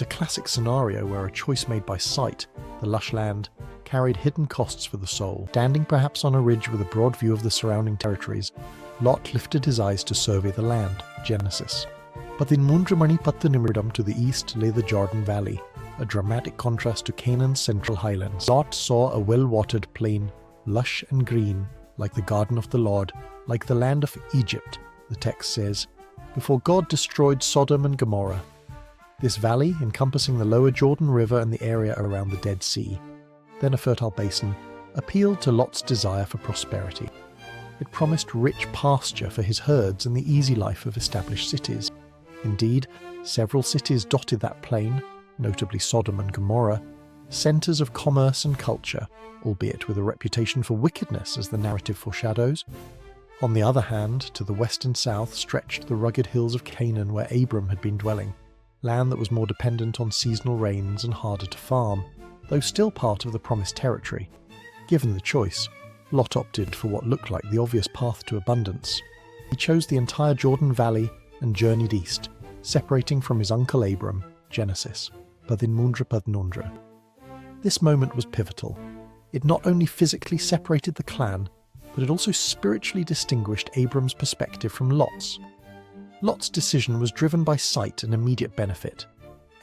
It's a classic scenario where a choice made by sight, the lush land, carried hidden costs for the soul. Standing perhaps on a ridge with a broad view of the surrounding territories, Lot lifted his eyes to survey the land, Genesis. Pathinmundramani Pathanimridam to the east lay the Jordan Valley, a dramatic contrast to Canaan's central highlands. Lot saw a well-watered plain, lush and green, like the garden of the Lord, like the land of Egypt, the text says, before God destroyed Sodom and Gomorrah. This valley, encompassing the lower Jordan River and the area around the Dead Sea, then a fertile basin, appealed to Lot's desire for prosperity. It promised rich pasture for his herds and the easy life of established cities. Indeed, several cities dotted that plain, notably Sodom and Gomorrah, centres of commerce and culture, albeit with a reputation for wickedness as the narrative foreshadows. On the other hand, to the west and south stretched the rugged hills of Canaan where Abram had been dwelling, land that was more dependent on seasonal rains and harder to farm, though still part of the promised territory. Given the choice, Lot opted for what looked like the obvious path to abundance. He chose the entire Jordan Valley and journeyed east, separating from his uncle Abram, Genesis, Pathinmundra Pathnundra. This moment was pivotal. It not only physically separated the clan, but it also spiritually distinguished Abram's perspective from Lot's. Lot's decision was driven by sight and immediate benefit.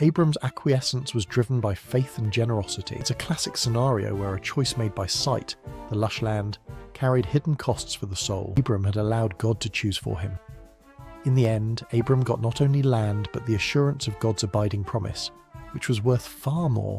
Abram's acquiescence was driven by faith and generosity. It's a classic scenario where a choice made by sight, the lush land, carried hidden costs for the soul. Abram had allowed God to choose for him. In the end, Abram got not only land but the assurance of God's abiding promise, which was worth far more